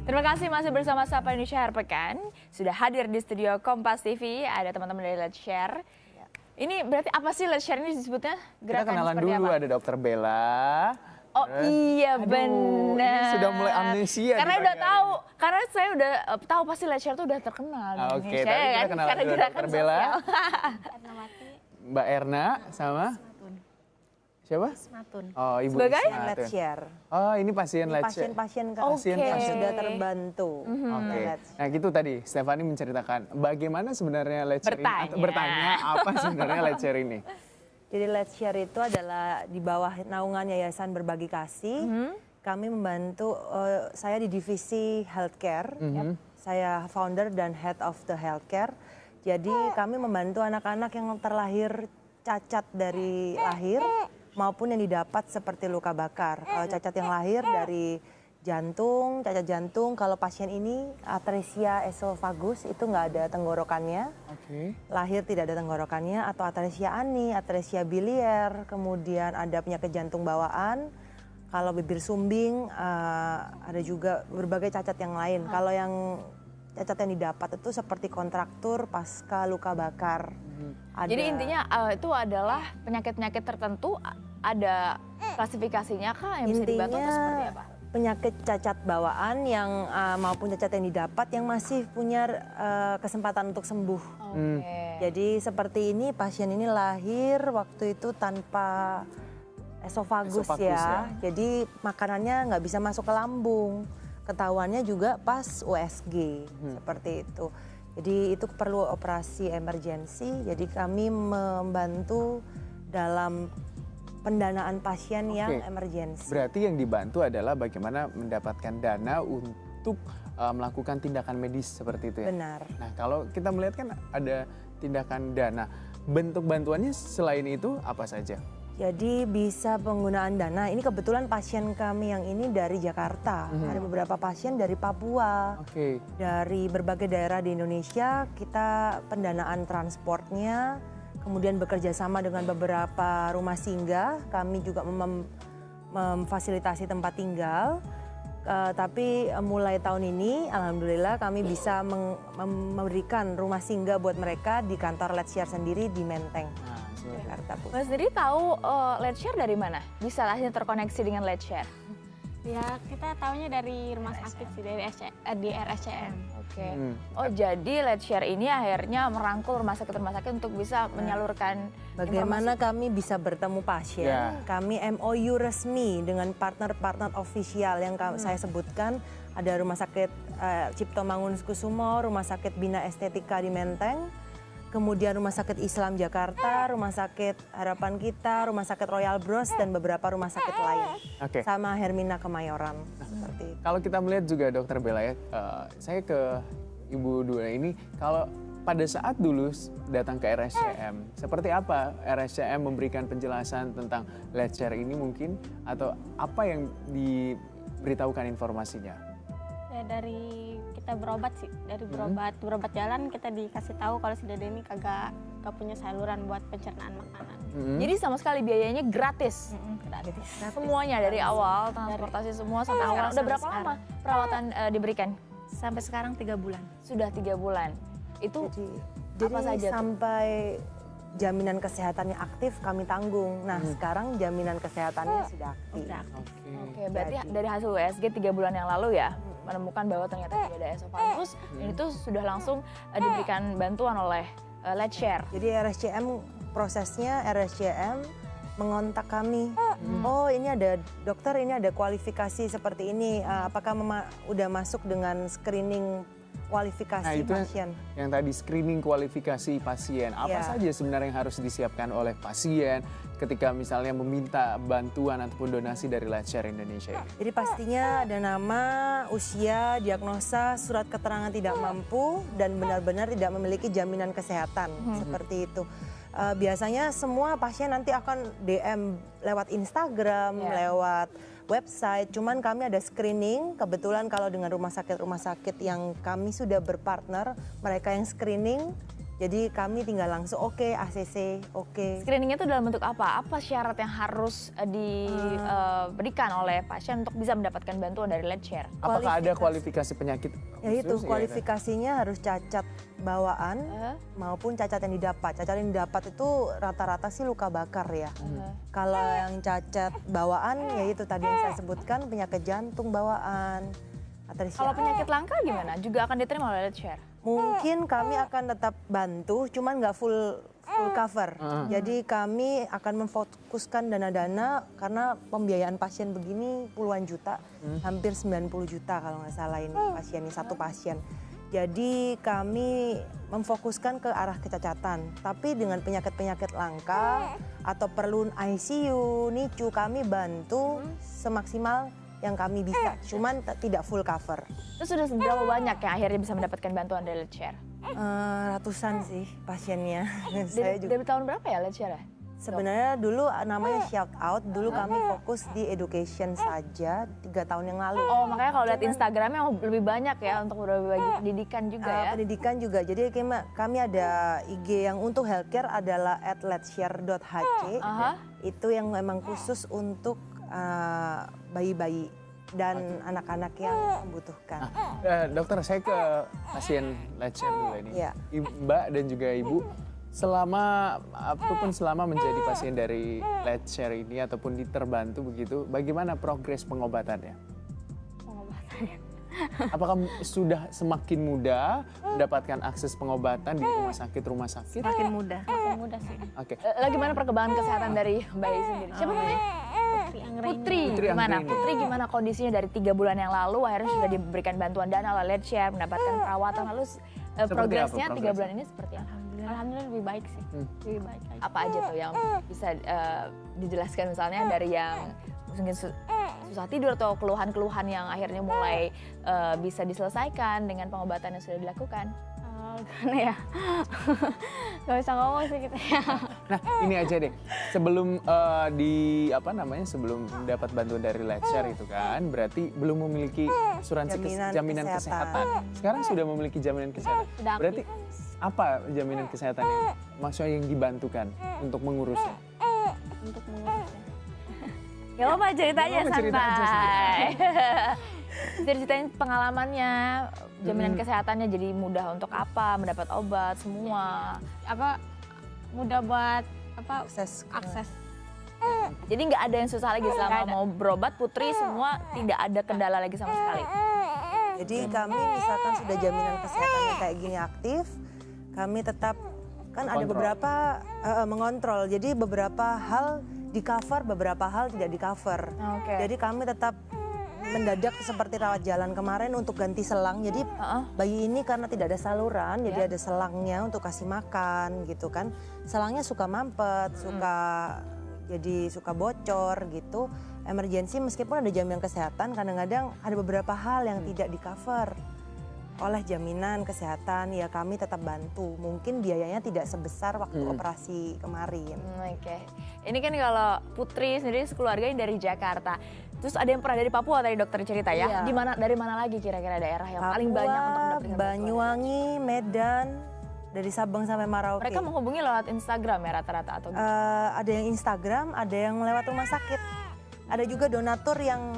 Terima kasih masih bersama Sapa Indonesia Akhir Pekan. Sudah hadir di studio Kompas TV, ada teman-teman dari Let's Share. Ini berarti apa sih Let's Share ini disebutnya? Kita kenalan dulu, apa? ada Dokter Bella. Oh iya benar. Ini sudah mulai amnesia. Karena udah tahu, karena saya udah tahu pasti Let's Share tuh udah terkenal di Oke, Indonesia, tapi kita kan? kenalan Karena dulu gerakan Dokter Bella. sosial. Mbak Erna sama siapa? Ismatun. Oh, Ibu Sebagai? Ismatun. Let's Share. Oh, ini pasien Ini Let's Share. pasien-pasien Oke. yang sudah terbantu. Oke. Let's Share. Nah, gitu tadi Stefani menceritakan bagaimana sebenarnya Let's Share ini atau Bertanya. apa sebenarnya Let's Share ini. Jadi Let's Share itu adalah di bawah naungan Yayasan Berbagi Kasih. Kami membantu, saya di divisi healthcare. Ya. Saya founder dan head of the healthcare. Jadi kami membantu anak-anak yang terlahir cacat dari lahir maupun yang didapat seperti luka bakar. Kalau cacat yang lahir dari jantung, cacat jantung, kalau pasien ini atresia esophagus itu nggak ada tenggorokannya. Oke. Lahir tidak ada tenggorokannya, atau atresia ani, atresia biliar, kemudian ada penyakit jantung bawaan. Kalau bibir sumbing, ada juga berbagai cacat yang lain. Kalau yang cacat yang didapat itu seperti kontraktur pasca luka bakar. Jadi intinya itu adalah penyakit-penyakit tertentu, ada klasifikasinya kah yang bisa dibantu atau seperti apa? Penyakit cacat bawaan yang maupun cacat yang didapat yang masih punya kesempatan untuk sembuh. Oke. Jadi seperti ini, pasien ini lahir waktu itu tanpa esophagus ya. Jadi makanannya nggak bisa masuk ke lambung. Ketahuannya juga pas USG, seperti itu. Jadi itu perlu operasi emergensi, jadi kami membantu dalam pendanaan pasien yang emergensi. Berarti yang dibantu adalah bagaimana mendapatkan dana untuk melakukan tindakan medis seperti itu ya? Benar. Nah, kalau kita melihat kan ada tindakan dana, bentuk bantuannya selain itu apa saja? Jadi bisa penggunaan dana, ini kebetulan pasien kami yang ini dari Jakarta, ada beberapa pasien dari Papua, dari berbagai daerah di Indonesia, kita pendanaan transportnya, kemudian bekerja sama dengan beberapa rumah singgah, kami juga memfasilitasi tempat tinggal, tapi mulai tahun ini alhamdulillah kami bisa memberikan rumah singgah buat mereka di kantor Let's Share sendiri di Menteng. Jakarta Pusat. Mas sendiri tahu Let's Share dari mana? Bisa langsung terkoneksi dengan Let's Share? Ya kita tahunya dari rumah sakit sih, dari di RSCM. Oke. Oh jadi Let's Share ini akhirnya merangkul rumah sakit untuk bisa menyalurkan bagaimana kami bisa bertemu pasien. Kami MOU resmi dengan partner-partner ofisial yang saya sebutkan. Ada Rumah Sakit Cipto Mangunkusumo, Rumah Sakit Bina Estetika di Menteng, kemudian Rumah Sakit Islam Jakarta, Rumah Sakit Harapan Kita, Rumah Sakit Royal Bros, dan beberapa rumah sakit lain. Sama Hermina Kemayoran, seperti itu. Kalau kita melihat juga Dokter Bella ya, saya ke Ibu Dua ini, kalau pada saat dulu datang ke RSCM, seperti apa RSCM memberikan penjelasan tentang Let's Share ini mungkin? Atau apa yang diberitahukan informasinya? Ya dari kita berobat sih, dari berobat jalan kita dikasih tahu kalau si Dede ini kagak punya saluran buat pencernaan makanan. Jadi sama sekali biayanya gratis. Gratis. Semuanya dari awal, transportasi semua sampai sekarang. Udah berapa lama perawatan diberikan? Sampai sekarang 3 bulan. Sudah 3 bulan. Itu apa jadi saja sampai jaminan kesehatannya aktif kami tanggung. Nah sekarang jaminan kesehatannya sudah aktif. Oke, berarti dari hasil USG 3 bulan yang lalu ya, menemukan bahwa ternyata tidak ada esophagus, dan itu sudah langsung diberikan bantuan oleh Let's Share. Jadi RSCM prosesnya, RSCM mengontak kami. Oh ini ada dokter, ini ada kualifikasi seperti ini. Apakah udah masuk dengan screening kualifikasi pasien? Yang tadi screening kualifikasi pasien. Apa saja sebenarnya yang harus disiapkan oleh pasien ketika misalnya meminta bantuan ataupun donasi dari Let's Share Indonesia ini? Jadi pastinya ada nama, usia, diagnosa, surat keterangan tidak mampu, dan benar-benar tidak memiliki jaminan kesehatan. Seperti itu. Biasanya semua pasien nanti akan DM lewat Instagram, lewat website. Cuman kami ada screening, kebetulan kalau dengan rumah sakit yang kami sudah berpartner, mereka yang screening Jadi kami tinggal langsung oke, ACC, oke. Screeningnya itu dalam bentuk apa? Apa syarat yang harus diberikan oleh pasien untuk bisa mendapatkan bantuan dari Let's Share? Apakah ada kualifikasi penyakit? Ya itu, khusus kualifikasinya harus cacat bawaan maupun cacat yang didapat. Cacat yang didapat itu rata-rata sih luka bakar ya. Kalau yang cacat bawaan ya itu tadi yang saya sebutkan, penyakit jantung bawaan. Kalau penyakit langka gimana? Juga akan diterima oleh Let's Share? Mungkin kami akan tetap bantu, cuman nggak full cover. Jadi kami akan memfokuskan dana-dana karena pembiayaan pasien begini puluhan juta, hampir 90 juta kalau nggak salah ini pasien ini, satu pasien. Jadi kami memfokuskan ke arah kecacatan, tapi dengan penyakit-penyakit langka atau perlu ICU, NICU kami bantu semaksimal yang kami bisa, cuman tidak full cover. Terus sudah seberapa banyak yang akhirnya bisa mendapatkan bantuan dari Let's Share? Ratusan sih pasiennya. Dari tahun berapa ya Let's Share? Sebenarnya dulu namanya shout out, dulu kami fokus di education saja 3 tahun yang lalu. Oh makanya kalau lihat Instagramnya lebih banyak ya untuk berbagi pendidikan juga ya? Pendidikan juga, jadi kami ada IG yang untuk healthcare adalah @letshare.hc. Itu yang memang khusus untuk bayi-bayi dan anak-anak yang membutuhkan. Dokter, saya ke pasien Let's Share dulu ini. Ya. Mbak dan juga Ibu, selama menjadi pasien dari Let's Share ini ataupun terbantu begitu, bagaimana progres pengobatannya? Pengobatannya. Apakah sudah semakin mudah mendapatkan akses pengobatan di rumah sakit? Makin mudah. Makin mudah sih. Oke. Bagaimana perkembangan kesehatan dari bayi sendiri? Siapa namanya? Putri. Putri gimana kondisinya dari 3 bulan yang lalu akhirnya sudah diberikan bantuan dana oleh Let's Share, mendapatkan perawatan, lalu progresnya 3 bulan ini seperti apa? Alhamdulillah lebih baik sih. Lebih baik aja. Apa aja tuh yang bisa dijelaskan misalnya dari yang mungkin susah tidur atau keluhan-keluhan yang akhirnya mulai bisa diselesaikan dengan pengobatan yang sudah dilakukan? Gimana ya? Gak bisa ngomong sih kita ya. Nah ini aja deh, sebelum sebelum mendapat bantuan dari Let's Share itu kan, berarti belum memiliki asuransi jaminan kesehatan. Sekarang sudah memiliki jaminan kesehatan. Berarti apa jaminan kesehatan yang maksudnya yang dibantukan untuk mengurusnya? Untuk mengurusnya. Gak apa-apa ceritanya santai. Ceritain pengalamannya, jaminan kesehatannya jadi mudah untuk apa, mendapat obat, semua. Mudah buat Akses. Jadi nggak ada yang susah lagi selama mau berobat, Putri semua tidak ada kendala lagi sama sekali. Jadi kami misalkan sudah jaminan kesehatannya kayak gini aktif, kami tetap kan ada beberapa mengontrol. Jadi beberapa hal di cover, beberapa hal tidak di cover. Jadi kami tetap mendadak seperti rawat jalan kemarin untuk ganti selang. Jadi bayi ini karena tidak ada saluran, jadi ada selangnya untuk kasih makan gitu kan. Selangnya suka mampet, suka bocor gitu. Emergency meskipun ada jaminan kesehatan, kadang-kadang ada beberapa hal yang tidak di cover oleh jaminan kesehatan, ya kami tetap bantu. Mungkin biayanya tidak sebesar waktu operasi kemarin. Ini kan kalau Putri sendiri sekeluarganya dari Jakarta. Terus ada yang pernah dari Papua tadi dokter cerita ya. Iya. Dari mana lagi kira-kira daerah yang Papua, paling banyak untuk mendapatkan Banyuwangi, Medan, dari Sabang sampai Merauke. Mereka menghubungi lewat Instagram ya rata-rata atau ada yang Instagram, ada yang lewat rumah sakit. Ada juga donatur yang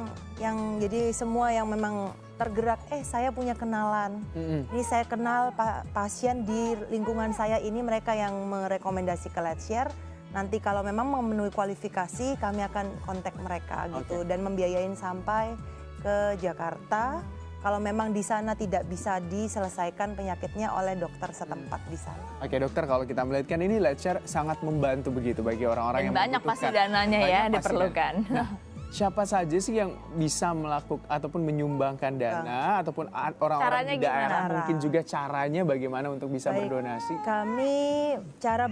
jadi semua yang memang tergerak, saya punya kenalan. Ini saya kenal pasien di lingkungan saya ini, mereka yang merekomendasi ke Let's Share. Nanti kalau memang memenuhi kualifikasi, kami akan kontak mereka gitu dan membiayain sampai ke Jakarta. Kalau memang di sana tidak bisa diselesaikan penyakitnya oleh dokter setempat di sana. Oke dokter, kalau kita melihatkan ini Let's Share sangat membantu begitu bagi orang-orang yang banyak pasti dananya ya diperlukan. Nah, siapa saja sih yang bisa melakukan ataupun menyumbangkan dana ataupun orang-orang di daerah mungkin juga caranya bagaimana untuk bisa berdonasi? Kami cara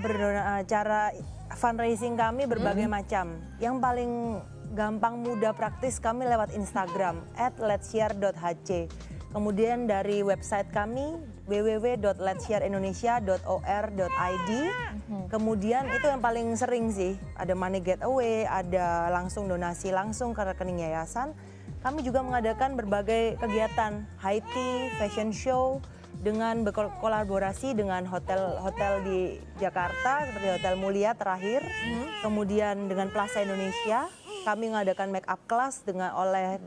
fundraising kami berbagai macam. Yang paling gampang, mudah, praktis kami lewat Instagram @letshare.hc. Kemudian dari website kami www.letshare.indonesia.or.id. Kemudian itu yang paling sering sih, ada money getaway, ada langsung donasi langsung ke rekening yayasan. Kami juga mengadakan berbagai kegiatan, high tea, fashion show, dengan berkolaborasi dengan hotel-hotel di Jakarta seperti Hotel Mulia terakhir, kemudian dengan Plaza Indonesia, kami mengadakan make up class oleh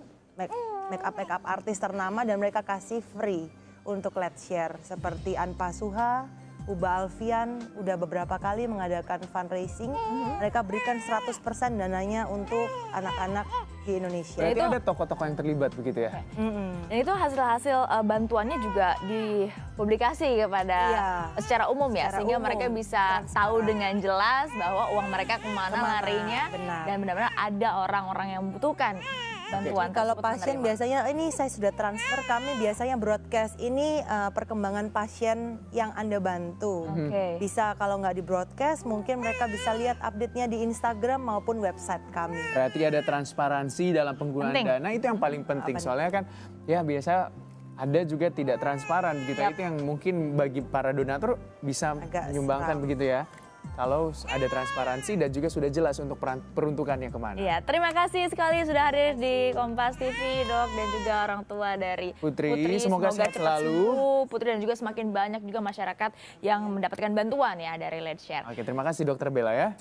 make up artis ternama dan mereka kasih free untuk Let's Share seperti Anpa Suha, Uba Alfian udah beberapa kali mengadakan fundraising. Mereka berikan 100% dananya untuk anak-anak di Indonesia. Berarti ada tokoh-tokoh yang terlibat begitu ya? Dan itu hasil-hasil bantuannya juga dipublikasi kepada secara umum ya, Secara sehingga umum, mereka bisa tahu dengan jelas bahwa uang mereka kemana larinya, benar. dan benar-benar ada orang-orang yang membutukan bantuan. Kalau tersebut pasien menerima. biasanya ini saya sudah transfer, kami biasanya broadcast ini perkembangan pasien yang Anda bantu. Oke. Bisa kalau nggak di broadcast mungkin mereka bisa lihat update-nya di Instagram maupun website kami. Berarti ada transparansi dalam penggunaan Penting. dana, itu yang paling penting. Soalnya kan ya biasa ada juga tidak transparan gitu. Itu yang mungkin bagi para donatur bisa Agak menyumbangkan seram. begitu ya. Kalau ada transparansi dan juga sudah jelas untuk peruntukannya kemana. Iya, terima kasih sekali sudah hadir di Kompas TV, Dok, dan juga orang tua dari Putri. Semoga sehat cepat selalu. sembuh, Putri, dan juga semakin banyak juga masyarakat yang mendapatkan bantuan ya dari Let's Share. Oke, terima kasih Dokter Bella ya.